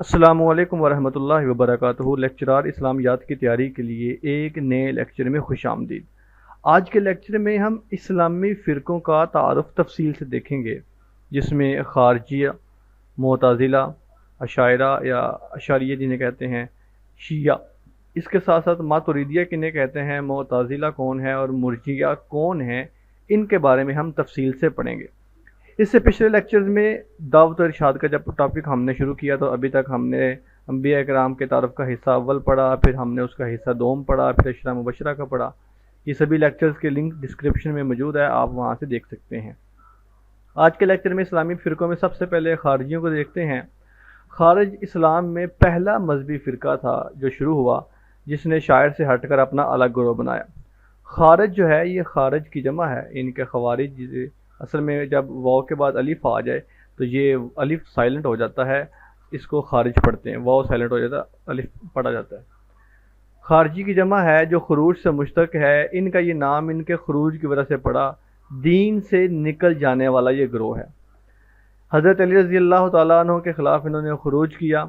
السلام علیکم ورحمۃ اللہ وبرکاتہ۔ لیکچرار اسلامیات کی تیاری کے لیے ایک نئے لیکچر میں خوش آمدید۔ آج کے لیکچر میں ہم اسلامی فرقوں کا تعارف تفصیل سے دیکھیں گے، جس میں خارجیہ، معتزلہ، اشاعرہ یا اشاریہ جنہیں کہتے ہیں، شیعہ، اس کے ساتھ ساتھ ماتریدیہ کنہیں کہتے ہیں، معتزلہ کون ہے اور مرجئہ کون ہیں، ان کے بارے میں ہم تفصیل سے پڑھیں گے۔ اس سے پچھلے لیکچرز میں دعوت و ارشاد کا جب ٹاپک ہم نے شروع کیا تو ابھی تک ہم نے انبیاء کرام کے تعارف کا حصہ اول پڑھا، پھر ہم نے اس کا حصہ دوم پڑھا، پھر عشرہ مبشرہ کا پڑھا۔ یہ سبھی لیکچرز کے لنک ڈسکرپشن میں موجود ہے، آپ وہاں سے دیکھ سکتے ہیں۔ آج کے لیکچر میں اسلامی فرقوں میں سب سے پہلے خارجیوں کو دیکھتے ہیں۔ خارج اسلام میں پہلا مذہبی فرقہ تھا جو شروع ہوا، جس نے شاعر سے ہٹ کر اپنا الگ گروہ بنایا۔ خارج جو ہے یہ خارج کی جمع ہے، ان کے خوارج اصل میں جب واو کے بعد الف آ جائے تو یہ الف سائلنٹ ہو جاتا ہے، اس کو خارج پڑھتے ہیں، واو سائلنٹ ہو جاتا ہے، الف پڑھا جاتا ہے۔ خارجی کی جمع ہے جو خروج سے مشتق ہے، ان کا یہ نام ان کے خروج کی وجہ سے پڑا، دین سے نکل جانے والا یہ گروہ ہے۔ حضرت علی رضی اللہ تعالیٰ عنہ کے خلاف انہوں نے خروج کیا۔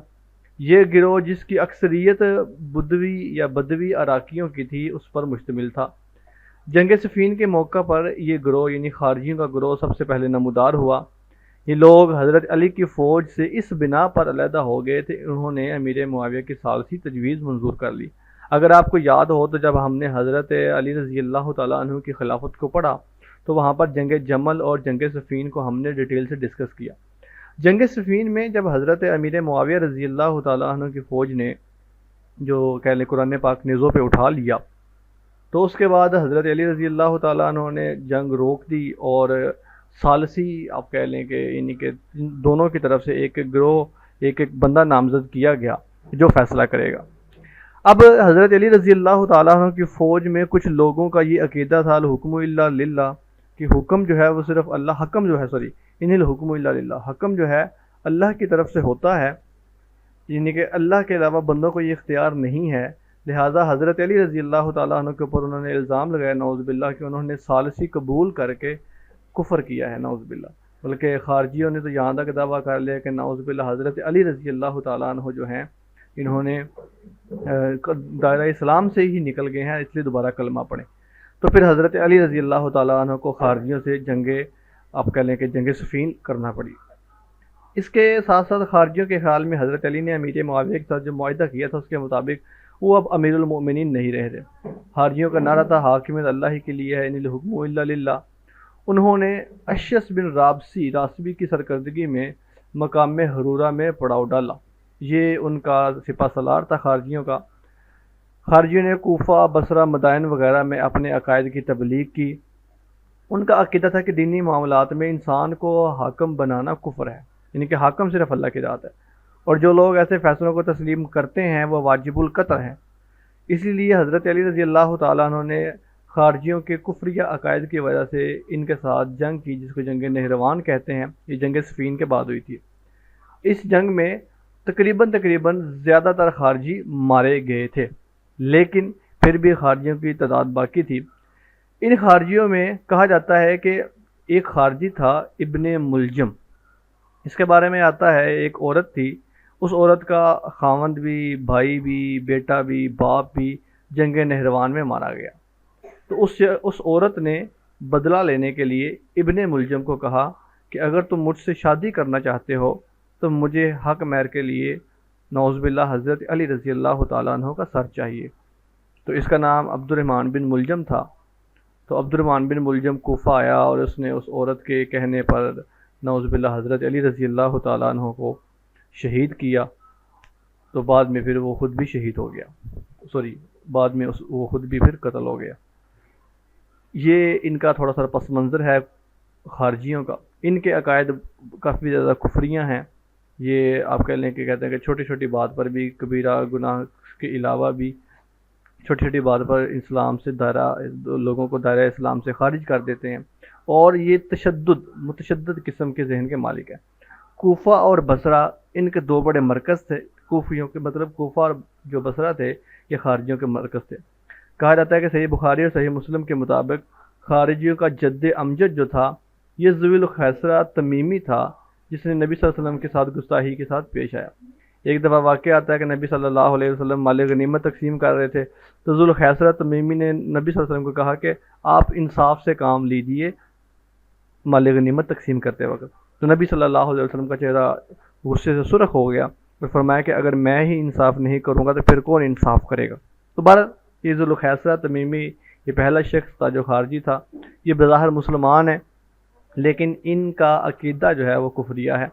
یہ گروہ جس کی اکثریت بدوی یا بدوی عراقیوں کی تھی اس پر مشتمل تھا۔ جنگ صفین کے موقع پر یہ گروہ یعنی خارجیوں کا گروہ سب سے پہلے نمودار ہوا۔ یہ لوگ حضرت علی کی فوج سے اس بنا پر علیحدہ ہو گئے تھے، انہوں نے امیر معاویہ کی ثالثی تجویز منظور کر لی۔ اگر آپ کو یاد ہو تو جب ہم نے حضرت علی رضی اللہ تعالیٰ عنہ کی خلافت کو پڑھا تو وہاں پر جنگ جمل اور جنگ صفین کو ہم نے ڈیٹیل سے ڈسکس کیا۔ جنگ صفین میں جب حضرت امیر معاویہ رضی اللہ تعالیٰ عنہ کی فوج نے جو کہہ لیں قرآن پاک نیزوں پہ اٹھا لیا تو اس کے بعد حضرت علی رضی اللہ تعالیٰ عنہ نے جنگ روک دی اور ثالثی آپ کہہ لیں کہ یعنی کہ دونوں کی طرف سے ایک گروہ ایک بندہ نامزد کیا گیا جو فیصلہ کرے گا۔ اب حضرت علی رضی اللہ تعالیٰ عنہ کی فوج میں کچھ لوگوں کا یہ عقیدہ تھا الحکم الا للہ، کہ حکم جو ہے وہ صرف اللہ، حکم جو ہے ان الحکم الا للہ، حکم جو ہے اللہ کی طرف سے ہوتا ہے، یعنی کہ اللہ کے علاوہ بندوں کو یہ اختیار نہیں ہے۔ لہٰذا حضرت علی رضی اللہ تعالیٰ عنہ کے اوپر انہوں نے الزام لگایا نعوذ باللہ کہ انہوں نے ثالثی قبول کر کے کفر کیا ہے، نعوذ باللہ۔ بلکہ خارجیوں نے تو یہاں تک دعویٰ کر لیا کہ نعوذ باللہ حضرت علی رضی اللہ تعالیٰ عنہ جو ہیں انہوں نے دائرہ اسلام سے ہی نکل گئے ہیں، اس لیے دوبارہ کلمہ پڑھیں۔ تو پھر حضرت علی رضی اللہ تعالیٰ عنہ کو خارجیوں سے آپ کہہ لیں کہ جنگ صفین کرنا پڑی۔ اس کے ساتھ ساتھ خارجیوں کے خیال میں حضرت علی نے امیر معاویہ کے ساتھ جو معاہدہ کیا تھا اس کے مطابق وہ اب امیر المؤمنین نہیں رہ رہے۔ خارجیوں کا نعرہ تھا حاکمیت اللہ ہی کے لیے ہے، ان الحکم الا للہ۔ انہوں نے اشعث بن راسبی کی سرکردگی میں مقام حرورہ میں پڑاؤ ڈالا، یہ ان کا سپہ سالار تھا خارجیوں کا۔ خارجیوں نے کوفہ، بصرہ، مدائن وغیرہ میں اپنے عقائد کی تبلیغ کی۔ ان کا عقیدہ تھا کہ دینی معاملات میں انسان کو حاکم بنانا کفر ہے، یعنی کہ حاکم صرف اللہ کی ذات ہے، اور جو لوگ ایسے فیصلوں کو تسلیم کرتے ہیں وہ واجب القطع ہیں۔ اسی لیے حضرت علی رضی اللہ تعالیٰ عنہ نے خارجیوں کے کفریہ عقائد کی وجہ سے ان کے ساتھ جنگ کی، جس کو جنگ نہروان کہتے ہیں۔ یہ جنگ صفین کے بعد ہوئی تھی۔ اس جنگ میں تقریباً زیادہ تر خارجی مارے گئے تھے، لیکن پھر بھی خارجیوں کی تعداد باقی تھی۔ ان خارجیوں میں کہا جاتا ہے کہ ایک خارجی تھا ابن ملجم، اس کے بارے میں آتا ہے ایک عورت تھی، اس عورت کا خاوند بھی، بھائی بھی، بیٹا بھی، باپ بھی جنگ نہروان میں مارا گیا۔ تو اس عورت نے بدلہ لینے کے لیے ابن ملجم کو کہا کہ اگر تم مجھ سے شادی کرنا چاہتے ہو تو مجھے حق مہر کے لیے نعوذ باللہ حضرت علی رضی اللہ تعالیٰ عنہ کا سر چاہیے۔ تو اس کا نام عبد الرحمن بن ملجم تھا۔ تو عبد الرحمن بن ملجم کوفہ آیا اور اس نے اس عورت کے کہنے پر نعوذ باللہ حضرت علی رضی اللہ تعالیٰ عنہ کو شہید کیا۔ تو بعد میں پھر وہ خود بھی شہید ہو گیا، بعد میں وہ خود بھی پھر قتل ہو گیا۔ یہ ان کا تھوڑا سا پس منظر ہے خارجیوں کا۔ ان کے عقائد کافی زیادہ کفریاں ہیں۔ یہ آپ کہہ لیں کہ کہتے ہیں کہ چھوٹی چھوٹی بات پر بھی، کبیرہ گناہ کے علاوہ بھی چھوٹی چھوٹی بات پر اسلام سے لوگوں کو دائرہ اسلام سے خارج کر دیتے ہیں، اور یہ متشدد قسم کے ذہن کے مالک ہیں۔ کوفہ اور بصرہ ان کے دو بڑے مرکز تھے۔ کوفیوں کے مطلب کوفہ اور جو بصرہ تھے یہ خارجیوں کے مرکز تھے۔ کہا جاتا ہے کہ صحیح بخاری اور صحیح مسلم کے مطابق خارجیوں کا جد امجد جو تھا یہ ذوی الخیسرہ تمیمی تھا، جس نے نبی صلی اللہ علیہ وسلم کے ساتھ گستاخی کے ساتھ پیش آیا۔ ایک دفعہ واقعہ آتا ہے کہ نبی صلی اللہ علیہ وسلم مال غنیمت تقسیم کر رہے تھے، تو ذوالخیسرہ تمیمی نے نبی صلی اللہ علیہ وسلم کو کہا کہ آپ انصاف سے کام لیجئے مال غنیمت تقسیم کرتے وقت. تو نبی صلی اللہ علیہ وسلم کا چہرہ غصے سے سرخ ہو گیا اور فرمایا کہ اگر میں ہی انصاف نہیں کروں گا تو پھر کون انصاف کرے گا. تو بہرحال یہ ذوالخیسرہ تمیمی یہ پہلا شخص تھا جو خارجی تھا. یہ بظاہر مسلمان ہے لیکن ان کا عقیدہ جو ہے وہ کفریہ ہے.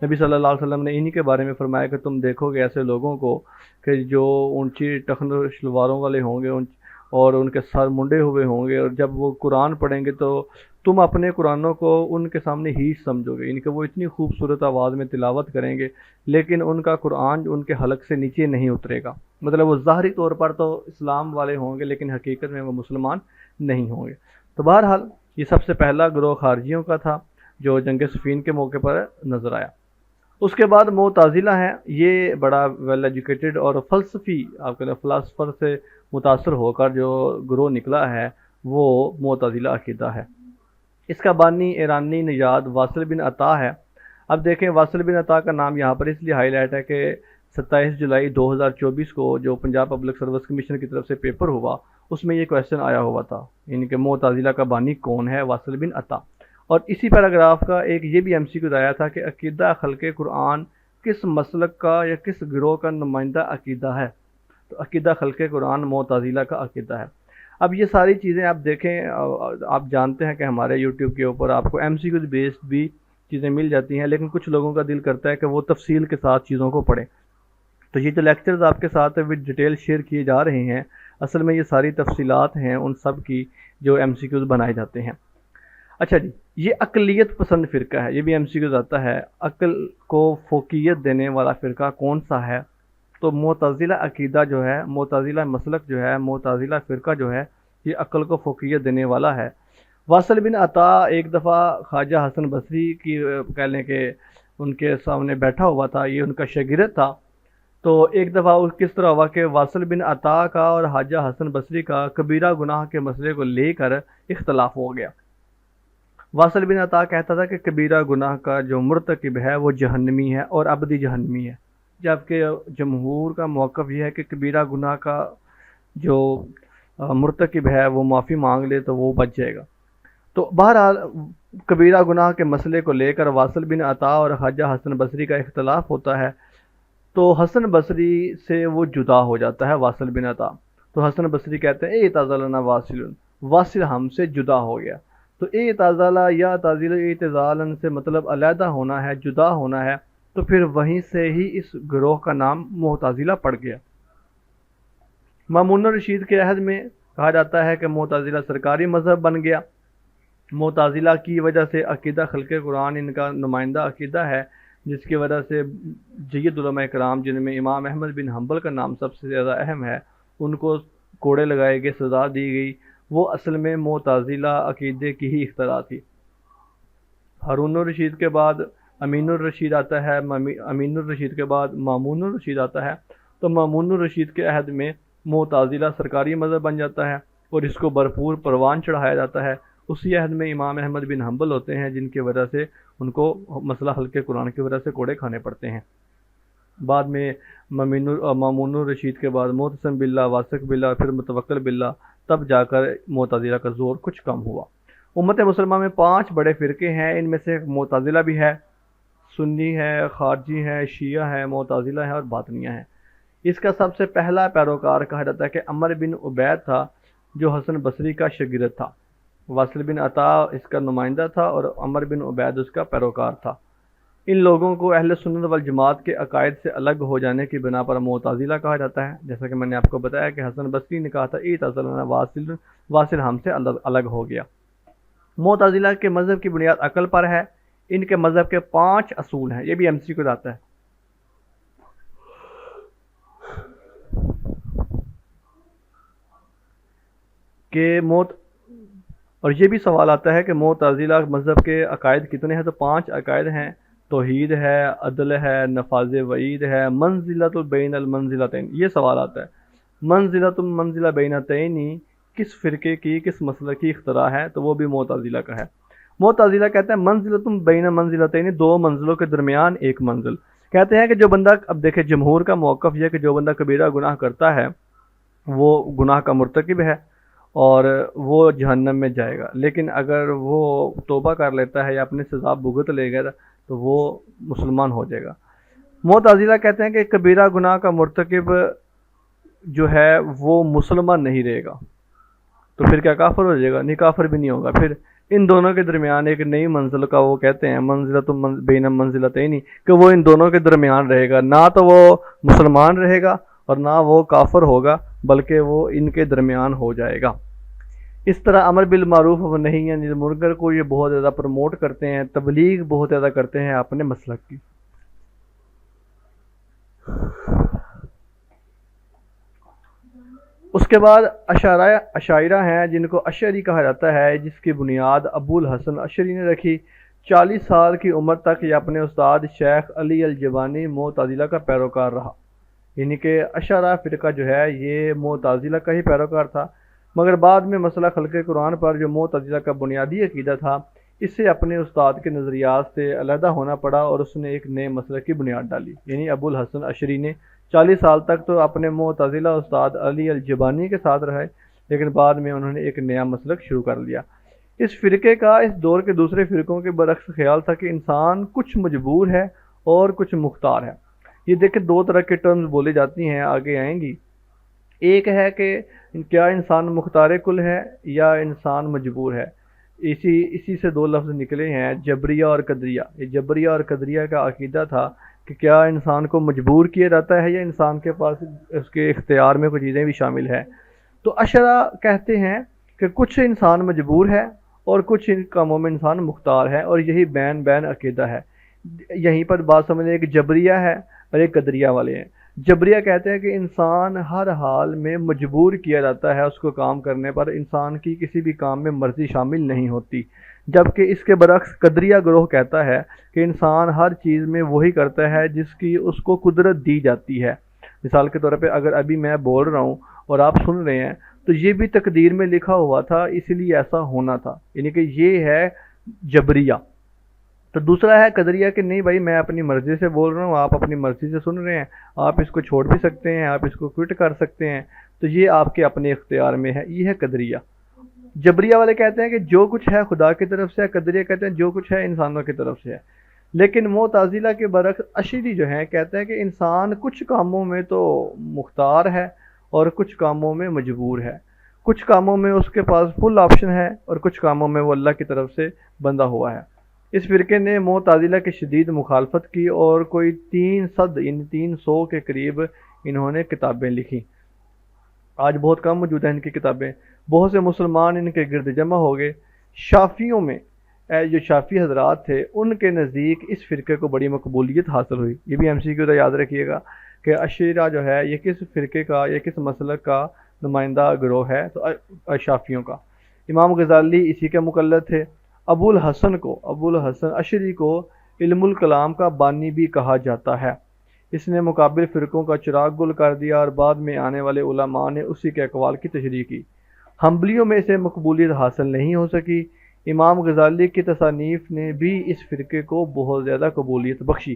نبی صلی اللہ علیہ وسلم نے انہی کے بارے میں فرمایا کہ تم دیکھو گے ایسے لوگوں کو کہ جو اونچی ٹخن شلواروں والے ہوں گے اور ان کے سر منڈے ہوئے ہوں گے، اور جب وہ قرآن پڑھیں گے تو تم اپنے قرآنوں کو ان کے سامنے ہی سمجھو گے، ان کہ وہ اتنی خوبصورت آواز میں تلاوت کریں گے لیکن ان کا قرآن ان کے حلق سے نیچے نہیں اترے گا. مطلب وہ ظاہری طور پر تو اسلام والے ہوں گے لیکن حقیقت میں وہ مسلمان نہیں ہوں گے. تو بہرحال یہ سب سے پہلا گروہ خارجیوں کا تھا جو جنگ صفین کے موقع پر نظر آیا. اس کے بعد معتزلہ ہیں. یہ بڑا ویل ایجوکیٹڈ اور فلسفی آپ کے فلاسفر سے متاثر ہو کر جو گروہ نکلا ہے وہ معتزلہ عقیدہ ہے. اس کا بانی ایرانی نژاد واصل بن عطا ہے. اب دیکھیں واصل بن عطا کا نام یہاں پر اس لیے ہائی لائٹ ہے کہ 27 جولائی 2024 کو جو پنجاب پبلک سروس کمیشن کی طرف سے پیپر ہوا اس میں یہ کویسچن آیا ہوا تھا، یعنی کہ معتزلہ کا بانی کون ہے؟ واصل بن عطا. اور اسی پیراگراف کا ایک یہ بھی MCQ آیا تھا کہ عقیدہ خلق قرآن کس مسلک کا یا کس گروہ کا نمائندہ عقیدہ ہے؟ تو عقیدہ خلق قرآن معتزلہ کا عقیدہ ہے. اب یہ ساری چیزیں آپ دیکھیں، آپ جانتے ہیں کہ ہمارے یوٹیوب کے اوپر آپ کو MCQ بیسڈ بھی چیزیں مل جاتی ہیں، لیکن کچھ لوگوں کا دل کرتا ہے کہ وہ تفصیل کے ساتھ چیزوں کو پڑھیں. تو یہ جو لیکچرز آپ کے ساتھ ود ڈیٹیل شیئر کیے جا رہے ہیں اصل میں یہ ساری تفصیلات ہیں ان سب کی جو MCQs بنائے جاتے ہیں. اچھا جی، یہ اقلیت پسند فرقہ ہے. یہ بھی MCQs آتا ہے، عقل کو فوقیت دینے والا فرقہ کون سا ہے؟ تو معتزلہ عقیدہ جو ہے، معتزلہ مسلک جو ہے، معتزلہ فرقہ جو ہے یہ عقل کو فوقیت دینے والا ہے. واصل بن عطا ایک دفعہ خواجہ حسن بصری کی کہہ لیں کہ ان کے سامنے بیٹھا ہوا تھا، یہ ان کا شاگرد تھا. تو ایک دفعہ کس طرح ہوا کہ واصل بن عطا کا اور خواجہ حسن بصری کا کبیرہ گناہ کے مسئلے کو لے کر اختلاف ہو گیا. واصل بن عطا کہتا تھا کہ کبیرہ گناہ کا جو مرتکب ہے وہ جہنمی ہے اور ابدی جہنمی ہے، جبکہ جمہور کا موقف یہ ہے کہ کبیرہ گناہ کا جو مرتکب ہے وہ معافی مانگ لے تو وہ بچ جائے گا. تو بہرحال کبیرہ گناہ کے مسئلے کو لے کر واصل بن عطا اور خواجہ حسن بصری کا اختلاف ہوتا ہے. تو حسن بصری سے وہ جدا ہو جاتا ہے واصل بن عطا. تو حسن بصری کہتے ہیں اعتزلنا واصل، واصل ہم سے جدا ہو گیا. تو اعتزالہ یا تعزیل اعتزالن سے مطلب علیحدہ ہونا ہے، جدا ہونا ہے. تو پھر وہیں سے ہی اس گروہ کا نام معتزلہ پڑ گیا. مامون الرشید کے عہد میں کہا جاتا ہے کہ معتزلہ سرکاری مذہب بن گیا. معتزلہ کی وجہ سے عقیدہ خلق قرآن ان کا نمائندہ عقیدہ ہے، جس کی وجہ سے جید علماء کرام جن میں امام احمد بن حنبل کا نام سب سے زیادہ اہم ہے ان کو کوڑے لگائے گئے، سزا دی گئی. وہ اصل میں معتزلہ عقیدے کی ہی اختراع تھی. ہارون الرشید کے بعد امین الرشید آتا ہے، امین الرشید کے بعد مامون الرشید آتا ہے. تو مامون الرشید کے عہد میں معتزلہ سرکاری مذہب بن جاتا ہے اور اس کو بھرپور پروان چڑھایا جاتا ہے. اسی عہد میں امام احمد بن حنبل ہوتے ہیں جن کی وجہ سے ان کو مسئلہ خلق قرآن کی وجہ سے کوڑے کھانے پڑتے ہیں. بعد میں مامون الرشید کے بعد معتصم باللہ، واثق باللہ، پھر متوکل باللہ، تب جا کر معتزلہ کا زور کچھ کم ہوا. امت مسلمہ میں 5 بڑے فرقے ہیں، ان میں سے معتزلہ بھی ہے، سنی ہے، خارجی ہے، شیعہ ہے، معتزلہ ہے اور باطنیہ ہے. اس کا سب سے پہلا پیروکار کہا جاتا ہے کہ عمر بن عبید تھا جو حسن بصری کا شاگرد تھا. واصل بن عطا اس کا نمائندہ تھا اور عمر بن عبید اس کا پیروکار تھا. ان لوگوں کو اہل سنت والجماعت کے عقائد سے الگ ہو جانے کی بنا پر معتزلہ کہا جاتا ہے. جیسا کہ میں نے آپ کو بتایا کہ حسن بصری نے کہا تھا اعتزلنا واصل، واصل ہم سے الگ ہو گیا. معتزلہ کے مذہب کی بنیاد عقل پر ہے. ان کے مذہب کے 5 اصول ہیں. یہ بھی MCQ آتا ہے. کہ اور یہ بھی سوال آتا ہے کہ معتزلہ مذہب کے عقائد کتنے ہیں؟ تو 5 عقائد ہیں. توحید ہے، عدل ہے، نفاذ وعید ہے، منزلۃ بین المنزلتین. یہ سوال آتا ہے منزلۃ منزلہ بینتین کس فرقے کی، کس مسئلہ کی اختراع ہے؟ تو وہ بھی معتزلہ کا ہے. معتزلہ کہتے ہیں منزلۃ بین منزلتین، 2 منزلوں کے درمیان ایک منزل. کہتے ہیں کہ جو بندہ، اب دیکھیں جمہور کا موقف یہ ہے کہ جو بندہ کبیرہ گناہ کرتا ہے وہ گناہ کا مرتکب ہے اور وہ جہنم میں جائے گا، لیکن اگر وہ توبہ کر لیتا ہے یا اپنی سزا بھگت لے گا تو وہ مسلمان ہو جائے گا۔ معتزلہ کہتے ہیں کہ کبیرہ گناہ کا مرتکب جو ہے وہ مسلمان نہیں رہے گا، تو پھر کیا کافر ہو جائے گا؟ نہیں، کافر بھی نہیں ہوگا۔ پھر ان دونوں کے درمیان ایک نئی منزل کا وہ کہتے ہیں منزلۃ بین منزلتین، کہ وہ ان دونوں کے درمیان رہے گا، نہ تو وہ مسلمان رہے گا اور نہ وہ کافر ہوگا، بلکہ وہ ان کے درمیان ہو جائے گا۔ اس طرح امر بالمعروف و نہی عن المنکر کو یہ بہت زیادہ پروموٹ کرتے ہیں، تبلیغ بہت زیادہ کرتے ہیں اپنے مسلک کی۔ اس کے بعد اشاعرہ ہیں جن کو اشعری کہا جاتا ہے، جس کی بنیاد ابو الحسن اشعری نے رکھی۔ 40 سال کی عمر تک یہ اپنے استاد شیخ علی الجبانی معتزلہ کا پیروکار رہا، یعنی کہ اشاعرہ فرقہ جو ہے یہ معتزلہ کا ہی پیروکار تھا، مگر بعد میں مسئلہ خلق قرآن پر جو معتزلہ کا بنیادی عقیدہ تھا، اس سے اپنے استاد کے نظریات سے علیحدہ ہونا پڑا اور اس نے ایک نئے مسلک کی بنیاد ڈالی۔ یعنی ابو الحسن اشعری نے 40 سال تک تو اپنے معتزلہ استاد علی الجبانی کے ساتھ رہے، لیکن بعد میں انہوں نے ایک نیا مسلک شروع کر لیا۔ اس فرقے کا اس دور کے دوسرے فرقوں کے برعکس خیال تھا کہ انسان کچھ مجبور ہے اور کچھ مختار ہے۔ یہ دیکھیں دو طرح کے ٹرمز بولی جاتی ہیں، آگے آئیں گی۔ ایک ہے کہ کیا انسان مختار کل ہے یا انسان مجبور ہے۔ اسی سے دو لفظ نکلے ہیں، جبریہ اور قدریہ۔ یہ جبریہ اور قدریہ کا عقیدہ تھا کہ کیا انسان کو مجبور کیا جاتا ہے یا انسان کے پاس اس کے اختیار میں کچھ چیزیں بھی شامل ہیں۔ تو اشعرہ کہتے ہیں کہ کچھ انسان مجبور ہے اور کچھ ان کاموں میں انسان مختار ہے، اور یہی بین بین عقیدہ ہے۔ یہیں پر بات سمجھیں، ایک جبریہ ہے اور ایک قدریہ والے ہیں۔ جبریہ کہتے ہیں کہ انسان ہر حال میں مجبور کیا جاتا ہے اس کو کام کرنے پر، انسان کی کسی بھی کام میں مرضی شامل نہیں ہوتی، جبکہ اس کے برعکس قدریہ گروہ کہتا ہے کہ انسان ہر چیز میں وہی کرتا ہے جس کی اس کو قدرت دی جاتی ہے۔ مثال کے طور پہ اگر ابھی میں بول رہا ہوں اور آپ سن رہے ہیں تو یہ بھی تقدیر میں لکھا ہوا تھا، اس لیے ایسا ہونا تھا، یعنی کہ یہ ہے جبریہ۔ تو دوسرا ہے قدریہ کہ نہیں بھائی میں اپنی مرضی سے بول رہا ہوں، آپ اپنی مرضی سے سن رہے ہیں، آپ اس کو چھوڑ بھی سکتے ہیں، آپ اس کو کوئٹ کر سکتے ہیں، تو یہ آپ کے اپنے اختیار میں ہے، یہ ہے قدریہ۔ جبریہ والے کہتے ہیں کہ جو کچھ ہے خدا کی طرف سے ہے، قدریہ کہتے ہیں جو کچھ ہے انسانوں کی طرف سے ہے۔ لیکن معتزلہ کے برعکس اشعری جو ہیں کہتے ہیں کہ انسان کچھ کاموں میں تو مختار ہے اور کچھ کاموں میں مجبور ہے، کچھ کاموں میں اس کے پاس فل آپشن ہے اور کچھ کاموں میں وہ اللہ کی طرف سے بندہ ہوا ہے۔ اس فرقے نے معتزلہ کی شدید مخالفت کی اور کوئی 300 یعنی 300 کے قریب انہوں نے کتابیں لکھی۔ آج بہت کم موجود ہیں ان کی کتابیں، بہت سے مسلمان ان کے گرد جمع ہو گئے۔ شافیوں میں جو شافی حضرات تھے ان کے نزدیک اس فرقے کو بڑی مقبولیت حاصل ہوئی۔ یہ بھی MCQ یاد رکھیے گا کہ اشعریہ جو ہے یہ کس فرقے کا یا کس مسلک کا نمائندہ گروہ ہے، تو شافیوں کا۔ امام غزالی اسی کے مقلد تھے۔ ابو الحسن اشعری کو علم الکلام کا بانی بھی کہا جاتا ہے۔ اس نے مقابل فرقوں کا چراغ گل کر دیا اور بعد میں آنے والے علماء نے اسی کے اقوال کی تشریح کی۔ حنبلیوں میں اسے مقبولیت حاصل نہیں ہو سکی۔ امام غزالی کی تصانیف نے بھی اس فرقے کو بہت زیادہ قبولیت بخشی،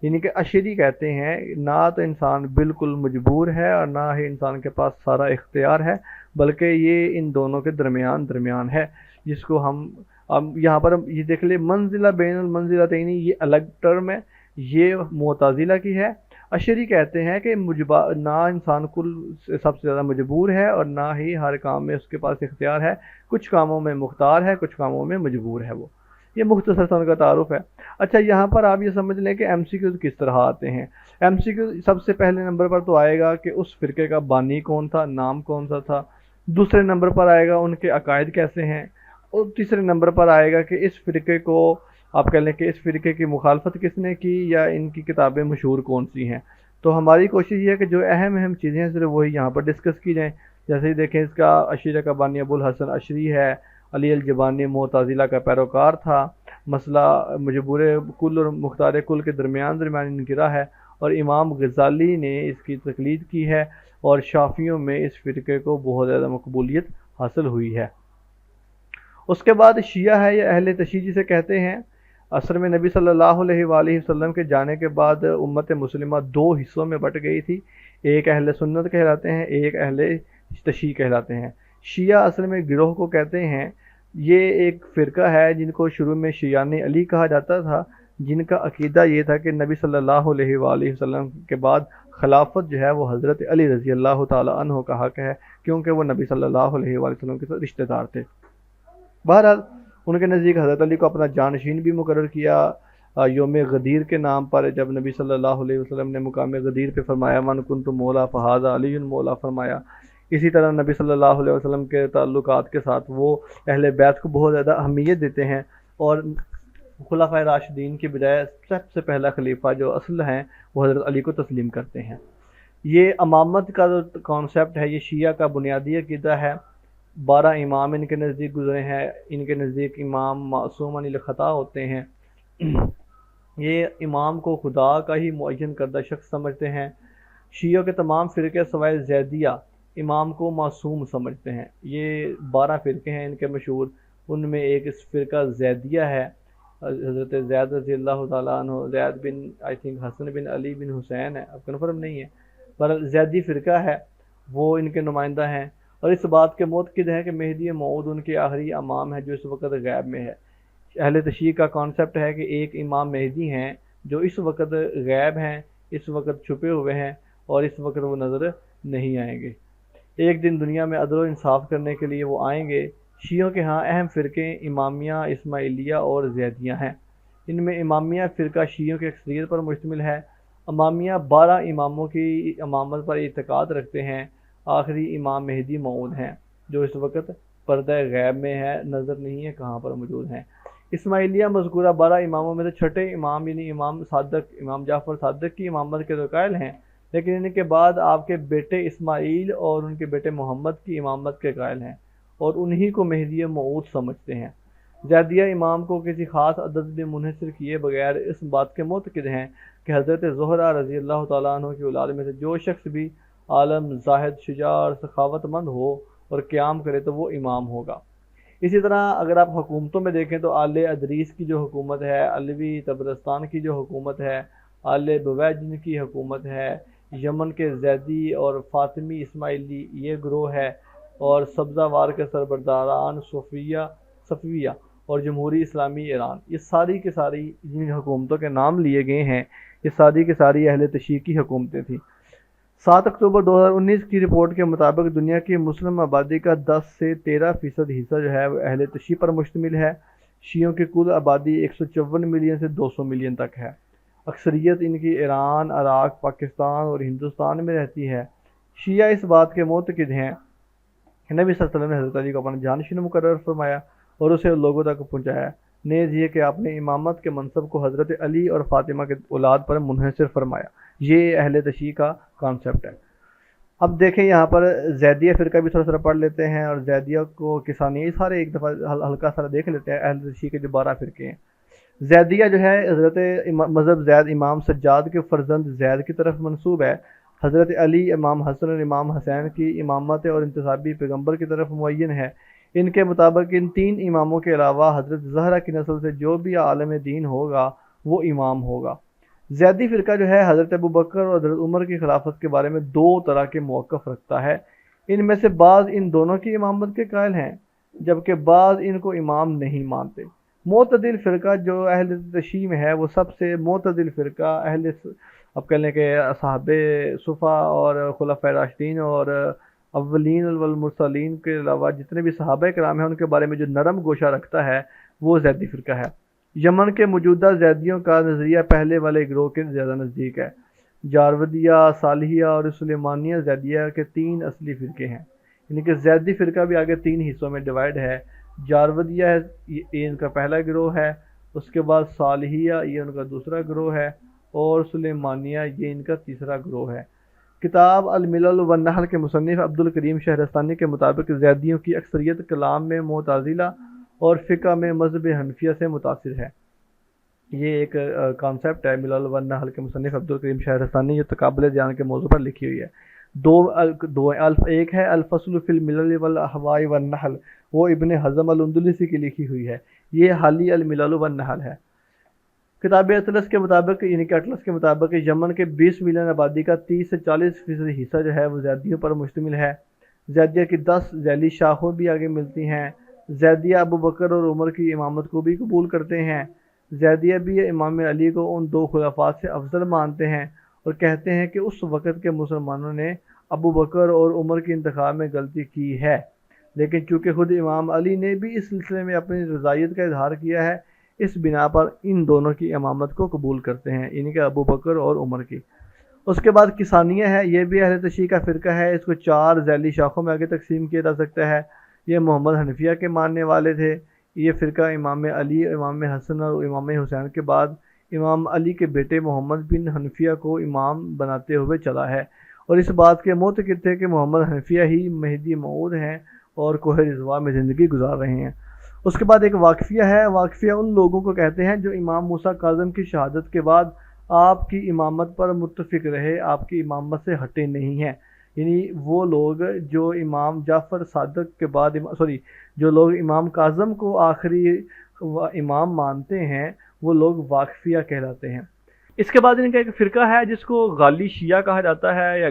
یعنی کہ اشعری کہتے ہیں نہ تو انسان بالکل مجبور ہے اور نہ ہی انسان کے پاس سارا اختیار ہے، بلکہ یہ ان دونوں کے درمیان ہے، جس کو ہم یہاں پر یہ دیکھ لیں منزلہ بین المنزلتین، یہ الگ ٹرم ہے، یہ معتزلہ کی ہے۔ اشعری کہتے ہیں کہ نہ انسان کل سب سے زیادہ مجبور ہے اور نہ ہی ہر کام میں اس کے پاس اختیار ہے، کچھ کاموں میں مختار ہے، کچھ کاموں میں مجبور ہے وہ۔ یہ مختصر سا ان کا تعارف ہے۔ اچھا یہاں پر آپ یہ سمجھ لیں کہ MCQ کس طرح آتے ہیں۔ MCQ سب سے پہلے نمبر پر تو آئے گا کہ اس فرقے کا بانی کون تھا، نام کون سا تھا۔ دوسرے نمبر پر آئے گا ان کے عقائد کیسے ہیں، اور تیسرے نمبر پر آئے گا کہ اس فرقے کو آپ کہہ لیں کہ اس فرقے کی مخالفت کس نے کی یا ان کی کتابیں مشہور کون سی ہیں۔ تو ہماری کوشش یہ ہے کہ جو اہم چیزیں ہیں صرف وہی یہاں پر ڈسکس کی جائیں۔ جیسے ہی دیکھیں اس کا اشعریہ کا بانی ابو الحسن اشعری ہے، علی الجبانی معتزلہ کا پیروکار تھا، مسئلہ مجبور کل اور مختار کل کے درمیان انقرا ہے، اور امام غزالی نے اس کی تقلید کی ہے، اور شافیوں میں اس فرقے کو بہت زیادہ مقبولیت حاصل ہوئی ہے۔ اس کے بعد شیعہ ہے یا اہل تشیع جسے کہتے ہیں، اصل میں نبی صلی اللہ علیہ وآلہ وسلم کے جانے کے بعد امت مسلمہ دو حصوں میں بٹ گئی تھی، ایک اہل سنت کہلاتے ہیں، ایک اہل تشیع کہلاتے ہیں۔ شیعہ اصل میں گروہ کو کہتے ہیں، یہ ایک فرقہ ہے جن کو شروع میں شیعان علی کہا جاتا تھا، جن کا عقیدہ یہ تھا کہ نبی صلی اللہ علیہ وآلہ وسلم کے بعد خلافت جو ہے وہ حضرت علی رضی اللہ تعالی عنہ کا حق ہے، کیونکہ وہ نبی صلی اللہ علیہ وآلہ وسلم کے ساتھ رشتہ دار تھے۔ بہرحال ان کے نزدیک حضرت علی کو اپنا جانشین بھی مقرر کیا۔ یوم غدیر کے نام پر جب نبی صلی اللہ علیہ وسلم نے مقام غدیر پہ فرمایا من کنت مولا فہذا علی مولا فرمایا، اسی طرح نبی صلی اللہ علیہ وسلم کے تعلقات کے ساتھ وہ اہل بیت کو بہت زیادہ اہمیت دیتے ہیں، اور خلفائے راشدین کی بجائے سب سے پہلا خلیفہ جو اصل ہیں وہ حضرت علی کو تسلیم کرتے ہیں۔ یہ امامت کا جو کانسیپٹ ہے یہ شیعہ کا بنیادی عقیدہ ہے۔ 12 امام ان کے نزدیک گزرے ہیں، ان کے نزدیک امام معصوم عن الخطا ہوتے ہیں۔ یہ امام کو خدا کا ہی معین کردہ شخص سمجھتے ہیں۔ شیعوں کے تمام فرقے سوائے زیدیہ امام کو معصوم سمجھتے ہیں۔ یہ 12 فرقے ہیں ان کے مشہور، ان میں ایک اس فرقہ زیدیہ ہے، حضرت زید رضی اللہ تعالیٰ عنہ، زید بن حسن بن علی بن حسین ہے، اب کنفرم نہیں ہے، پر زیدی فرقہ ہے، وہ ان کے نمائندہ ہیں، اور اس بات کے معتقد ہے کہ مہدی موعود ان کے آخری امام ہے جو اس وقت غیب میں ہے۔ اہل تشیع کا کانسیپٹ ہے کہ ایک امام مہدی ہیں جو اس وقت غیب ہیں، اس وقت چھپے ہوئے ہیں، اور اس وقت وہ نظر نہیں آئیں گے۔ ایک دن دنیا میں عدل و انصاف کرنے کے لیے وہ آئیں گے۔ شیعوں کے ہاں اہم فرقے امامیہ، اسماعیلیہ اور زیدیہ ہیں۔ ان میں امامیہ فرقہ شیعوں کی اکثریت پر مشتمل ہے۔ امامیہ 12 اماموں کی امامت پر اعتقاد رکھتے ہیں۔ آخری امام مہدی موعود ہیں جو اس وقت پردہ غیب میں ہے، نظر نہیں ہے کہاں پر موجود ہیں۔ اسماعیلیہ مذکورہ 12 اماموں میں سے چھٹے امام یعنی امام صادق، امام جعفر صادق کی امامت کے تو قائل ہیں، لیکن ان کے بعد آپ کے بیٹے اسماعیل اور ان کے بیٹے محمد کی امامت کے قائل ہیں، اور انہی کو مہدی موعود سمجھتے ہیں۔ زیدیہ امام کو کسی خاص عدد میں منحصر کیے بغیر اس بات کے معتقد ہیں کہ حضرت زہرہ رضی اللہ تعالیٰ عنہ کی اولاد میں سے جو شخص بھی عالم، زاہد، شجاع اور سخاوت مند ہو اور قیام کرے تو وہ امام ہوگا۔ اسی طرح اگر آپ حکومتوں میں دیکھیں تو آل ادریس کی جو حکومت ہے، علوی طبرستان کی جو حکومت ہے، آل بویجن کی حکومت ہے، یمن کے زیدی اور فاطمی اسماعیلی یہ گروہ ہے، اور سبزہ وار کے سربرداران صفویہ اور جمہوری اسلامی ایران، یہ ساری کی ساری جن حکومتوں کے نام لیے گئے ہیں یہ ساری کی ساری اہل تشیع کی حکومتیں تھیں۔ 7 اکتوبر 2019 کی رپورٹ کے مطابق دنیا کی مسلم آبادی کا 10 سے 13% حصہ جو ہے وہ اہل تشیع پر مشتمل ہے۔ شیعوں کی کل آبادی 154 ملین سے 200 ملین تک ہے۔ اکثریت ان کی ایران، عراق، پاکستان اور ہندوستان میں رہتی ہے۔ شیعہ اس بات کے معتقد ہیں کہ نبی صلی اللہ علیہ وسلم نے حضرت علی کو اپنا جانشین مقرر فرمایا اور اسے لوگوں تک پہنچایا، نیز یہ کہ آپ نے امامت کے منصب کو حضرت علی اور فاطمہ کے اولاد پر منحصر فرمایا۔ یہ اہل تشیع کا کانسیپٹ ہے۔ اب دیکھیں یہاں پر زیدیہ فرقہ بھی تھوڑا پڑھ لیتے ہیں، اور زیدیہ کو کسانی سارے ایک دفعہ ہلکا سارا دیکھ لیتے ہیں۔ اہل تشیع کے جو 12 فرقے ہیں، زیدیہ جو ہے حضرت مذہب زید امام سجاد کے فرزند زید کی طرف منسوب ہے۔ حضرت علی، امام حسن اور امام حسین کی امامت اور انتسابی پیغمبر کی طرف معین ہے۔ ان کے مطابق ان 3 اماموں کے علاوہ حضرت زہرہ کی نسل سے جو بھی عالم دین ہوگا وہ امام ہوگا۔ زیدی فرقہ جو ہے حضرت ابوبکر اور حضرت عمر کی خلافت کے بارے میں 2 طرح کے موقف رکھتا ہے۔ ان میں سے بعض ان دونوں کی امامت کے قائل ہیں، جبکہ بعض ان کو امام نہیں مانتے۔ معتدل فرقہ جو اہل تشیع میں ہے وہ سب سے معتدل فرقہ اب کہہ لیں کہ اصحاب صفا اور خلفائے راشدین اور اولین والمرسلین کے علاوہ جتنے بھی صحابہ کرام ہیں ان کے بارے میں جو نرم گوشہ رکھتا ہے وہ زیدی فرقہ ہے۔ یمن کے موجودہ زیدیوں کا نظریہ پہلے والے گروہ کے زیادہ نزدیک ہے۔ جارویدیہ، صالحیہ اور سلیمانیہ زیدیہ کے 3 اصلی فرقے ہیں، یعنی کہ زیدی فرقہ بھی آگے 3 حصوں میں ڈیوائیڈ ہے۔ جارویدیہ یہ ان کا پہلا گروہ ہے، اس کے بعد صالحیہ یہ ان کا دوسرا گروہ ہے، اور سلیمانیہ یہ ان کا تیسرا گروہ ہے۔ کتاب الملل والنحل کے مصنف عبدالکریم شہرستانی کے مطابق زیدیوں کی اکثریت کلام میں معتزلہ اور فقہ میں مذہب حنفیہ سے متاثر ہے۔ یہ ایک کانسیپٹ ہے ملل والنحل کے مصنف عبدالکریم شہرستانی، جو تقابل دیان کے موضوع پر لکھی ہوئی ہے۔ ایک ہے الفصل فی الملل والاحواء والنحل، وہ ابن حزم الاندلسی کی لکھی ہوئی ہے۔ یہ حالی الملل والنحل ہے۔ کتاب اطلس کے مطابق یعنی کہ اٹلس کے مطابق یمن کے 20 ملین آبادی کا 30 سے 40% حصہ جو ہے وہ زیدیوں پر مشتمل ہے۔ زیدیہ کی 10 ذیلی شاخوں بھی آگے ملتی ہیں۔ زیدیہ ابو بکر اور عمر کی امامت کو بھی قبول کرتے ہیں۔ زیدیہ بھی امام علی کو ان دو خلفاء سے افضل مانتے ہیں اور کہتے ہیں کہ اس وقت کے مسلمانوں نے ابو بکر اور عمر کے انتخاب میں غلطی کی ہے، لیکن چونکہ خود امام علی نے بھی اس سلسلے میں اپنی رضائیت کا اظہار کیا ہے، اس بنا پر ان دونوں کی امامت کو قبول کرتے ہیں، یعنی کہ ابو بکر اور عمر کی۔ اس کے بعد کسانیہ ہے، یہ بھی اہل تشیع کا فرقہ ہے۔ اس کو 4 ذیلی شاخوں میں آگے تقسیم کیا جا سکتا ہے۔ یہ محمد حنفیہ کے ماننے والے تھے۔ یہ فرقہ امام علی، امام حسن اور امام حسین کے بعد امام علی کے بیٹے محمد بن حنفیہ کو امام بناتے ہوئے چلا ہے، اور اس بات کے معتقد تھے کہ محمد حنفیہ ہی مہدی موعود ہیں اور کوہ رضوان میں زندگی گزار رہے ہیں۔ اس کے بعد ایک واقفیہ ہے۔ واقفیہ ان لوگوں کو کہتے ہیں جو امام موسیٰ کاظم کی شہادت کے بعد آپ کی امامت پر متفق رہے، آپ کی امامت سے ہٹے نہیں ہیں، یعنی وہ لوگ جو امام جعفر صادق کے بعد جو لوگ امام کاظم کو آخری امام مانتے ہیں وہ لوگ واقفیہ کہلاتے ہیں۔ اس کے بعد ان کا ایک فرقہ ہے جس کو غالی شیعہ کہا جاتا ہے، یا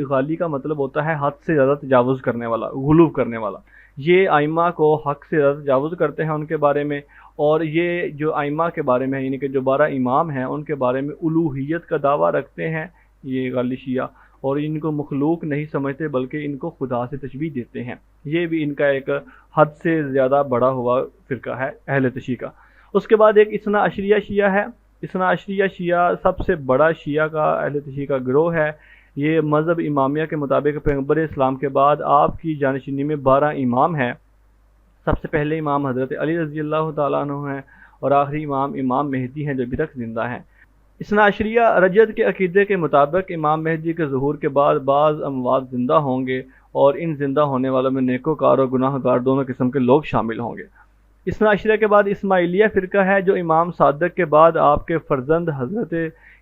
غالی کا مطلب ہوتا ہے حد سے زیادہ تجاوز کرنے والا، غلو کرنے والا۔ یہ ائمہ کو حق سے زیادہ تجاوز کرتے ہیں ان کے بارے میں، اور یہ جو ائمہ کے بارے میں یعنی کہ جو 12 امام ہیں ان کے بارے میں الوہیت کا دعویٰ رکھتے ہیں یہ غالی شیعہ، اور ان کو مخلوق نہیں سمجھتے بلکہ ان کو خدا سے تشبیہ دیتے ہیں۔ یہ بھی ان کا ایک حد سے زیادہ بڑا ہوا فرقہ ہے اہل تشیع کا۔ اس کے بعد ایک اثنا عشریہ شیعہ ہے۔ اثنا عشریہ شیعہ سب سے بڑا شیعہ کا اہل تشیع کا گروہ ہے۔ یہ مذہب امامیہ کے مطابق پیغمبر اسلام کے بعد آپ کی جانشینی میں 12 امام ہیں۔ سب سے پہلے امام حضرت علی رضی اللہ تعالیٰ عنہ ہیں، اور آخری امام مہدی ہیں جو ابھی تک زندہ ہیں۔ اثنا عشریہ رجعت کے عقیدے کے مطابق امام مہدی کے ظہور کے بعد بعض اموات زندہ ہوں گے، اور ان زندہ ہونے والوں میں نیکوکار اور گناہ گار دونوں قسم کے لوگ شامل ہوں گے۔ اثنا عشریہ کے بعد اسماعیلیہ فرقہ ہے جو امام صادق کے بعد آپ کے فرزند حضرت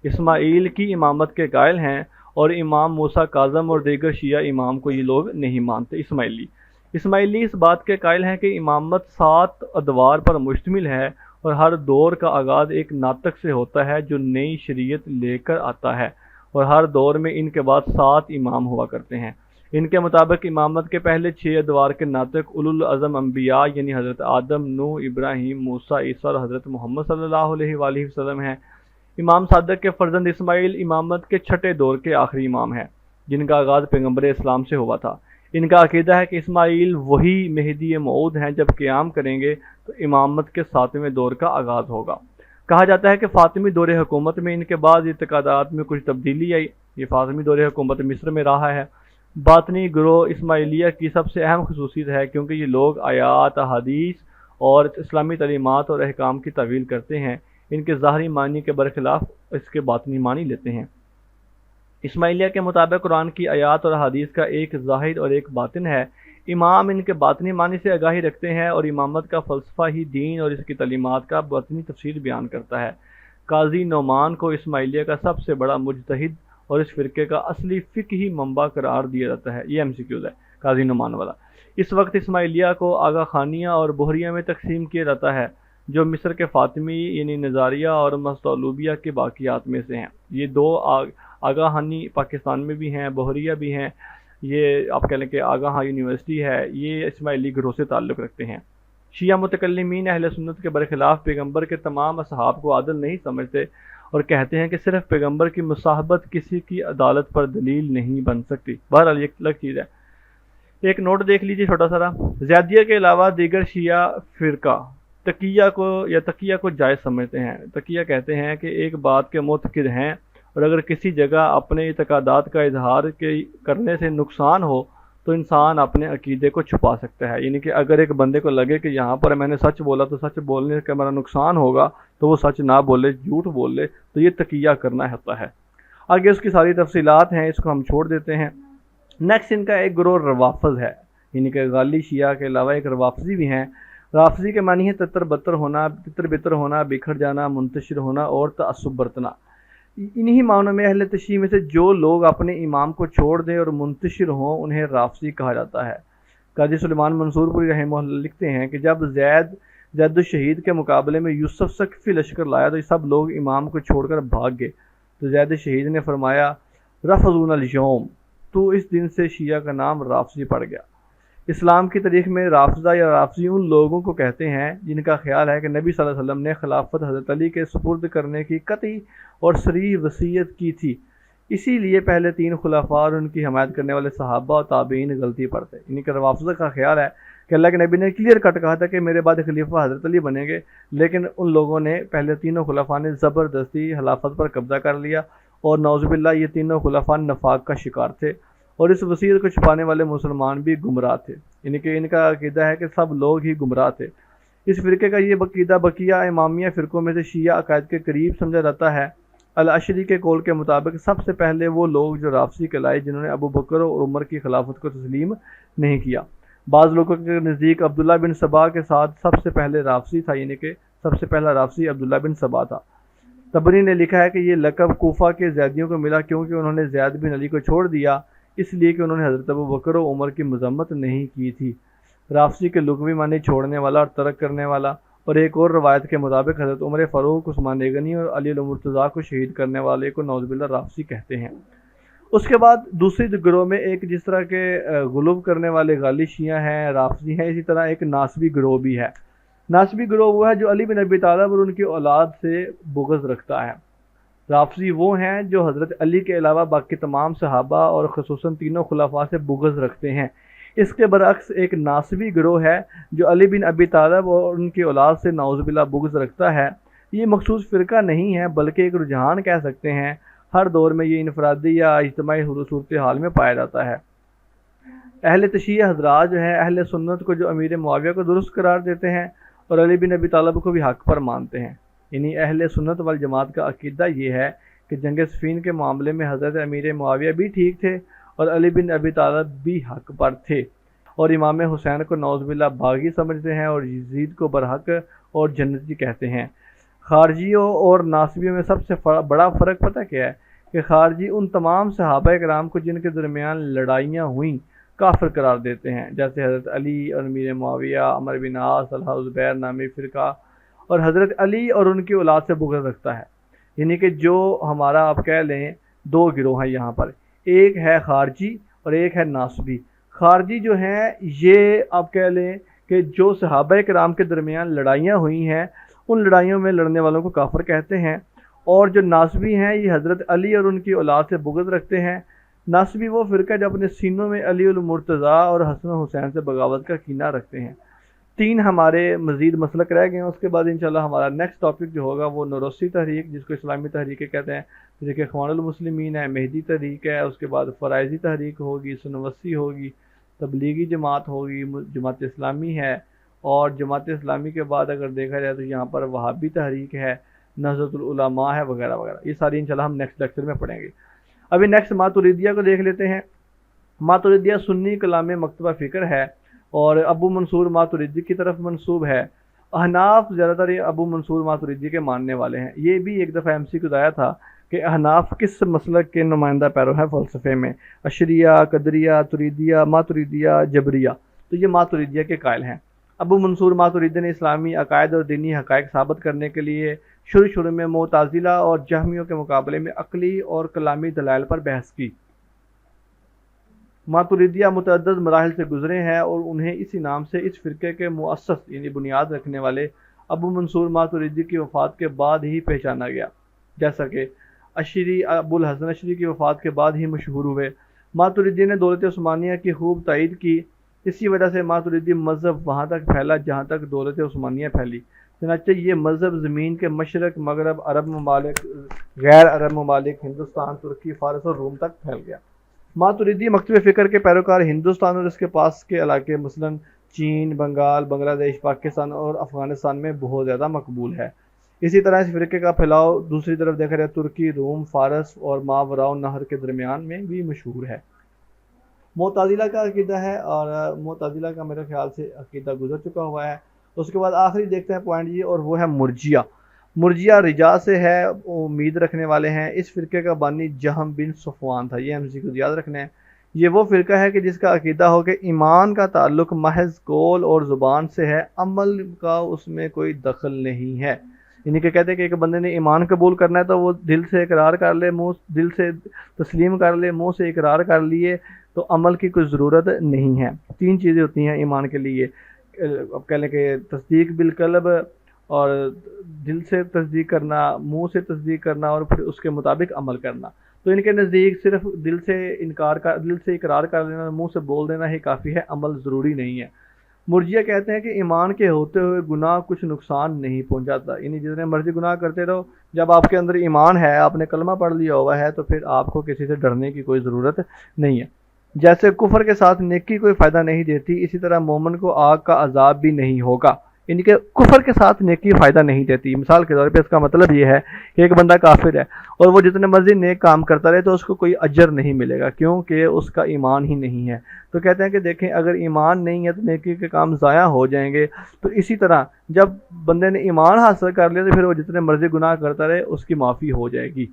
اسماعیل کی امامت کے قائل ہیں، اور امام موسیٰ کاظم اور دیگر شیعہ امام کو یہ لوگ نہیں مانتے۔ اسماعیلی اس بات کے قائل ہیں کہ امامت 7 ادوار پر مشتمل ہے، اور ہر دور کا آغاز ایک ناطق سے ہوتا ہے جو نئی شریعت لے کر آتا ہے، اور ہر دور میں ان کے بعد 7 امام ہوا کرتے ہیں۔ ان کے مطابق امامت کے پہلے 6 ادوار کے ناطق اولو العزم انبیاء یعنی حضرت آدم، نوح، ابراہیم، موسیٰ، عیسیٰ اور حضرت محمد صلی اللہ علیہ وآلہ وسلم ہیں۔ امام صادق کے فرزند اسماعیل امامت کے 6 دور کے آخری امام ہیں جن کا آغاز پیغمبر اسلام سے ہوا تھا۔ ان کا عقیدہ ہے کہ اسماعیل وہی مہدی موعود ہیں، جب قیام کریں گے تو امامت کے 7ویں دور کا آغاز ہوگا۔ کہا جاتا ہے کہ فاطمی دور حکومت میں ان کے بعد اعتقادات میں کچھ تبدیلی آئی۔ یہ فاطمی دور حکومت مصر میں رہا ہے۔ باطنی گروہ اسماعیلیہ کی سب سے اہم خصوصیت ہے کیونکہ یہ لوگ آیات، احادیث اور اسلامی تعلیمات اور احکام کی تعویل کرتے ہیں، ان کے ظاہری معنی کے برخلاف اس کے باطنی معنی لیتے ہیں۔ اسماعیلیہ کے مطابق قرآن کی آیات اور احادیث کا ایک ظاہر اور ایک باطن ہے۔ امام ان کے باطنی معنی سے آگاہی رکھتے ہیں، اور امامت کا فلسفہ ہی دین اور اس کی تعلیمات کا باطنی تفسیر بیان کرتا ہے۔ قاضی نعمان کو اسماعیلیہ کا سب سے بڑا مجتہد اور اس فرقے کا اصلی فقہی منبع قرار دیا جاتا ہے۔ یہ MCQs ہے قاضی نعمان والا۔ اس وقت اسماعیلیہ کو آغا خانیہ اور بحریہ میں تقسیم کیا جاتا ہے، جو مصر کے فاطمی یعنی نظاریہ اور مستولوبیہ کے باقیات میں سے ہیں۔ یہ 2 آگاہانی پاکستان میں بھی ہیں، بحریہ بھی ہیں۔ یہ آپ کہہ لیں کہ آگاہ یونیورسٹی ہے، یہ اسماعیلی گروہ سے تعلق رکھتے ہیں۔ شیعہ متکلمین اہل سنت کے برخلاف پیغمبر کے تمام اصحاب کو عادل نہیں سمجھتے، اور کہتے ہیں کہ صرف پیغمبر کی مصاحبت کسی کی عدالت پر دلیل نہیں بن سکتی۔ بہرحال یہ الگ چیز ہے۔ ایک نوٹ دیکھ لیجیے چھوٹا سا۔ زیدیہ کے علاوہ دیگر شیعہ فرقہ تقیہ کو جائز سمجھتے ہیں۔ تقیہ کہتے ہیں کہ ایک بات کے معتقد ہیں، اور اگر کسی جگہ اپنے اعتقادات کا اظہار کرنے سے نقصان ہو تو انسان اپنے عقیدے کو چھپا سکتا ہے، یعنی کہ اگر ایک بندے کو لگے کہ یہاں پر میں نے سچ بولا تو سچ بولنے کا میرا نقصان ہوگا تو وہ سچ نہ بولے، جھوٹ بول لے، تو یہ تقیہ کرنا ہوتا ہے۔ آگے اس کی ساری تفصیلات ہیں، اس کو ہم چھوڑ دیتے ہیں۔ نیکسٹ ان کا ایک گروہ روافض ہے، یعنی کہ غالی شیعہ کے علاوہ ایک روافضی بھی ہیں۔ رافضی کے معنی ہے تتر بتر ہونا، بکھر جانا، منتشر ہونا اور تعصب برتنا۔ انہی معنوں میں اہل تشیع میں سے جو لوگ اپنے امام کو چھوڑ دیں اور منتشر ہوں انہیں رافضی کہا جاتا ہے۔ قاضی سلیمان منصور پوری رحمہ اللہ لکھتے ہیں کہ جب زید زید الشہید کے مقابلے میں یوسف ثقفی لشکر لایا تو سب لوگ امام کو چھوڑ کر بھاگ گئے، تو زید الشہید نے فرمایا رفضون الیوم، تو اس دن سے شیعہ کا نام رافضی پڑ گیا۔ اسلام کی تاریخ میں رافضہ یا رافضی ان لوگوں کو کہتے ہیں جن کا خیال ہے کہ نبی صلی اللہ علیہ وسلم نے خلافت حضرت علی کے سپرد کرنے کی قطعی اور صریح وصیت کی تھی، اسی لیے پہلے 3 خلفاء اور ان کی حمایت کرنے والے صحابہ اور تابعین غلطی پر تھے۔ یعنی کہ رافضہ کا خیال ہے کہ اللہ کے نبی نے کلیئر کٹ کہا تھا کہ میرے بعد خلیفہ حضرت علی بنیں گے، لیکن ان لوگوں نے پہلے 3 خلفاء نے زبردستی خلافت پر قبضہ کر لیا، اور نعوذ باللہ یہ 3 خلفاء نفاق کا شکار تھے، اور اس وصیت کو چھپانے والے مسلمان بھی گمراہ تھے۔ یعنی کہ ان کا عقیدہ ہے کہ سب لوگ ہی گمراہ تھے۔ اس فرقے کا یہ عقیدہ بقیہ امامیہ فرقوں میں سے شیعہ عقائد کے قریب سمجھا جاتا ہے۔ الاشری کے قول کے مطابق سب سے پہلے وہ لوگ جو رافضی کہلائے جنہوں نے ابو بکر اور عمر کی خلافت کو تسلیم نہیں کیا۔ بعض لوگوں کے نزدیک عبداللہ بن سبا کے ساتھ سب سے پہلے رافضی تھا، یعنی کہ سب سے پہلا رافضی عبداللہ بن سبا تھا۔ طبری نے لکھا ہے کہ یہ لقب کوفہ کے زیدیوں کو ملا کیونکہ انہوں نے زید بن علی کو چھوڑ دیا، اس لیے کہ انہوں نے حضرت ابو بکر و عمر کی مذمت نہیں کی تھی۔ رافضی کے لغوی معنی چھوڑنے والا اور ترک کرنے والا، اور ایک اور روایت کے مطابق حضرت عمر فاروق، عثمان غنی اور علی المرتضیٰ کو شہید کرنے والے کو نعوذ باللہ رافضی کہتے ہیں۔ اس کے بعد دوسری گروہ میں ایک جس طرح کے غلو کرنے والے غالی شیعہ ہیں، رافضی ہیں، اسی طرح ایک ناصبی گروہ بھی ہے۔ ناصبی گروہ وہ ہے جو علی بن ابی طالب اور ان کی اولاد سے بغض رکھتا ہے۔ رافضی وہ ہیں جو حضرت علی کے علاوہ باقی تمام صحابہ اور خصوصاً 3 خلفاء سے بغض رکھتے ہیں۔ اس کے برعکس ایک ناصبی گروہ ہے جو علی بن ابی طالب اور ان کی اولاد سے نعوذ باللہ بغض رکھتا ہے۔ یہ مخصوص فرقہ نہیں ہے بلکہ ایک رجحان کہہ سکتے ہیں، ہر دور میں یہ انفرادی یا اجتماعی صورتحال میں پایا جاتا ہے۔ اہل تشیع حضرات جو ہیں اہل سنت کو جو امیر معاویہ کو درست قرار دیتے ہیں اور علی بن ابی طالب کو بھی حق پر مانتے ہیں۔ یعنی اہل سنت والجماعت کا عقیدہ یہ ہے کہ جنگ صفین کے معاملے میں حضرت امیر معاویہ بھی ٹھیک تھے اور علی بن ابی طالب بھی حق پر تھے، اور امام حسین کو نعوذ باللہ باغی سمجھتے ہیں اور یزید کو برحق اور جنتی کہتے ہیں۔ خارجیوں اور ناصبیوں میں سب سے بڑا فرق پتہ کیا ہے کہ خارجی ان تمام صحابہ کرام کو جن کے درمیان لڑائیاں ہوئیں کافر قرار دیتے ہیں، جیسے حضرت علی اور امیر معاویہ، عمر بن عاص، طلحہ زبیر نامی فرقہ، اور حضرت علی اور ان کی اولاد سے بغض رکھتا ہے۔ یعنی کہ جو ہمارا آپ کہہ لیں 2 گروہ ہیں یہاں پر، ایک ہے خارجی اور ایک ہے ناصبی۔ خارجی جو ہیں یہ آپ کہہ لیں کہ جو صحابہ کرام کے درمیان لڑائیاں ہوئی ہیں ان لڑائیوں میں لڑنے والوں کو کافر کہتے ہیں، اور جو ناصبی ہیں یہ حضرت علی اور ان کی اولاد سے بغض رکھتے ہیں۔ ناصبی وہ فرقہ جو اپنے سینوں میں علی المرتضیٰ اور حسن حسین سے بغاوت کا کینہ رکھتے ہیں۔ 3 ہمارے مزید مسلک رہ گئے ہیں، اس کے بعد انشاءاللہ ہمارا نیکسٹ ٹاپک جو ہوگا وہ نوروسی تحریک، جس کو اسلامی تحریکیں کہتے ہیں، جیسے کہ اخوان المسلمین ہے، مہدی تحریک ہے، اس کے بعد فرائضی تحریک ہوگی، سنوسی ہوگی، تبلیغی جماعت ہوگی، جماعت اسلامی ہے، اور جماعت اسلامی کے بعد اگر دیکھا جائے تو یہاں پر وہابی تحریک ہے، نہضت العلماء ہے، وغیرہ وغیرہ۔ یہ ساری انشاءاللہ ہم نیکسٹ لیکچر میں پڑھیں گے۔ ابھی نیکسٹ ماتریدیہ کو دیکھ لیتے ہیں۔ ماتریدیہ سنی کلام مکتبہ فکر ہے اور ابو منصور ماتریدی کی طرف منسوب ہے۔ احناف زیادہ تر ابو منصور ماتریدی کے ماننے والے ہیں۔ یہ بھی ایک دفعہ MCQ آیا تھا کہ احناف کس مسلک کے نمائندہ پیرو ہیں فلسفے میں، اشریہ، قدریہ، تریدیہ، ماتریدیہ، جبریہ، تو یہ ماتریدیہ کے قائل ہیں۔ ابو منصور ماتریدی نے اسلامی عقائد اور دینی حقائق ثابت کرنے کے لیے شروع میں معتزلہ اور جہمیوں کے مقابلے میں عقلی اور کلامی دلائل پر بحث کی۔ ماتریدیہ متعدد مراحل سے گزرے ہیں اور انہیں اسی نام سے اس فرقے کے مؤسس یعنی بنیاد رکھنے والے ابو منصور ماتریدی کی وفات کے بعد ہی پہچانا گیا، جیسا کہ اشری ابو الحسن اشری کی وفات کے بعد ہی مشہور ہوئے۔ ماتریدی نے دولت عثمانیہ کی خوب تائید کی، اسی وجہ سے ماتریدی مذہب وہاں تک پھیلا جہاں تک دولت عثمانیہ پھیلی، چنانچہ یہ مذہب زمین کے مشرق، مغرب، عرب ممالک، غیر عرب ممالک، ہندوستان، ترکی، فارس اور روم تک پھیل گیا۔ ماتریدی مکتب فکر کے پیروکار ہندوستان اور اس کے پاس کے علاقے مثلاً چین، بنگال، بنگلہ دیش، پاکستان اور افغانستان میں بہت زیادہ مقبول ہے۔ اسی طرح اس فرقے کا پھیلاؤ دوسری طرف دیکھا جائے ترکی، روم، فارس اور ماوراء النہر کے درمیان میں بھی مشہور ہے۔ معتزلہ کا عقیدہ ہے اور معتزلہ کا میرے خیال سے عقیدہ گزر چکا ہوا ہے۔ اس کے بعد آخری دیکھتے ہیں پوائنٹ یہ، اور وہ ہے مرجیہ۔ مرجیہ رجاء سے ہے، امید رکھنے والے ہیں۔ اس فرقے کا بانی جہم بن صفوان تھا، یہ MCQ یاد رکھنا ہے۔ یہ وہ فرقہ ہے کہ جس کا عقیدہ ہو کہ ایمان کا تعلق محض قول اور زبان سے ہے، عمل کا اس میں کوئی دخل نہیں ہے۔ یعنی کہ کہتے ہیں کہ ایک بندے نے ایمان قبول کرنا ہے تو وہ دل سے اقرار کر لے، دل سے تسلیم کر لے، منہ سے اقرار کر لیے تو عمل کی کوئی ضرورت نہیں ہے۔ تین چیزیں ہوتی ہیں ایمان کے لیے، اب کہہ لیں کہ تصدیق بالقلب، اور دل سے تصدیق کرنا، منہ سے تصدیق کرنا، اور پھر اس کے مطابق عمل کرنا۔ تو ان کے نزدیک صرف دل سے اقرار کر لینا، منہ سے بول دینا ہی کافی ہے، عمل ضروری نہیں ہے۔ مرجیہ کہتے ہیں کہ ایمان کے ہوتے ہوئے گناہ کچھ نقصان نہیں پہنچاتا، یعنی جتنے مرضی گناہ کرتے رہو، جب آپ کے اندر ایمان ہے، آپ نے کلمہ پڑھ لیا ہوا ہے، تو پھر آپ کو کسی سے ڈرنے کی کوئی ضرورت نہیں ہے۔ جیسے کفر کے ساتھ نیکی کوئی فائدہ نہیں دیتی، اسی طرح مومن کو آگ کا عذاب بھی نہیں ہوگا، یعنی کہ کفر کے ساتھ نیکی فائدہ نہیں دیتی۔ مثال کے طور پہ اس کا مطلب یہ ہے کہ ایک بندہ کافر ہے اور وہ جتنے مرضی نیک کام کرتا رہے تو اس کو کوئی اجر نہیں ملے گا، کیونکہ اس کا ایمان ہی نہیں ہے۔ تو کہتے ہیں کہ دیکھیں، اگر ایمان نہیں ہے تو نیکی کے کام ضائع ہو جائیں گے۔ تو اسی طرح جب بندے نے ایمان حاصل کر لیا تو پھر وہ جتنے مرضی گناہ کرتا رہے اس کی معافی ہو جائے گی۔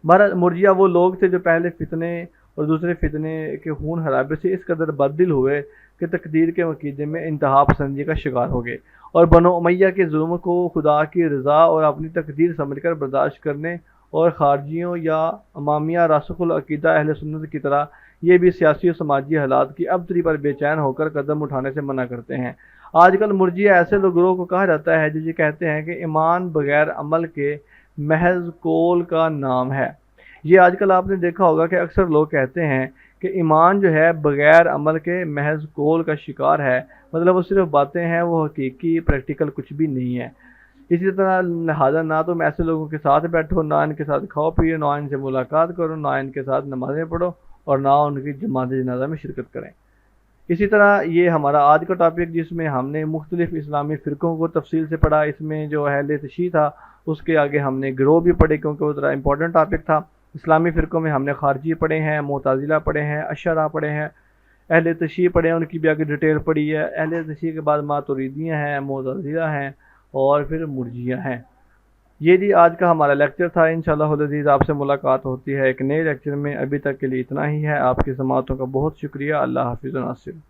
مرجیہ وہ لوگ تھے جو پہلے فتنے اور دوسرے فتنے کے خون خرابے سے اس قدر بددل ہوئے کہ تقدیر کے عقیدے میں انتہا پسندی کا شکار ہو گئے، اور بنو امیہ کے ظلم کو خدا کی رضا اور اپنی تقدیر سمجھ کر برداشت کرنے، اور خارجیوں یا امامیہ راسخ العقیدہ اہل سنت کی طرح یہ بھی سیاسی اور سماجی حالات کی ابتری پر بے چین ہو کر قدم اٹھانے سے منع کرتے ہیں۔ آج کل مرجیہ ایسے گروہ کو کہا جاتا ہے جو یہ کہتے ہیں کہ ایمان بغیر عمل کے محض قول کا نام ہے۔ یہ آج کل آپ نے دیکھا ہوگا کہ اکثر لوگ کہتے ہیں کہ ایمان جو ہے بغیر عمل کے محض قول کا شکار ہے، مطلب وہ صرف باتیں ہیں، وہ حقیقی پریکٹیکل کچھ بھی نہیں ہے۔ اسی طرح لہٰذا نہ تم ایسے لوگوں کے ساتھ بیٹھو، نہ ان کے ساتھ کھاؤ پیو، نہ ان سے ملاقات کرو، نہ ان کے ساتھ نمازیں پڑھو، اور نہ ان کی جماعت جنازہ میں شرکت کریں۔ اسی طرح یہ ہمارا آج کا ٹاپک، جس میں ہم نے مختلف اسلامی فرقوں کو تفصیل سے پڑھا، اس میں جو اہل تشیع تھا اس کے آگے ہم نے گروہ بھی پڑھے کیونکہ وہ ذرا امپورٹنٹ ٹاپک تھا۔ اسلامی فرقوں میں ہم نے خارجی پڑھے ہیں، معتزلہ پڑھے ہیں، اشعریہ پڑھے ہیں، اہل تشیع پڑھے ہیں، ان کی بھی آگے ڈیٹیل پڑھی ہے۔ اہل تشیع کے بعد ماتریدیہ ہیں، معتزلہ ہیں، اور پھر مرجیہ ہیں۔ یہ جی آج کا ہمارا لیکچر تھا۔ انشاءاللہ العزیز آپ سے ملاقات ہوتی ہے ایک نئے لیکچر میں۔ ابھی تک کے لیے اتنا ہی ہے۔ آپ کی سماعتوں کا بہت شکریہ۔ اللہ حافظ و ناصر۔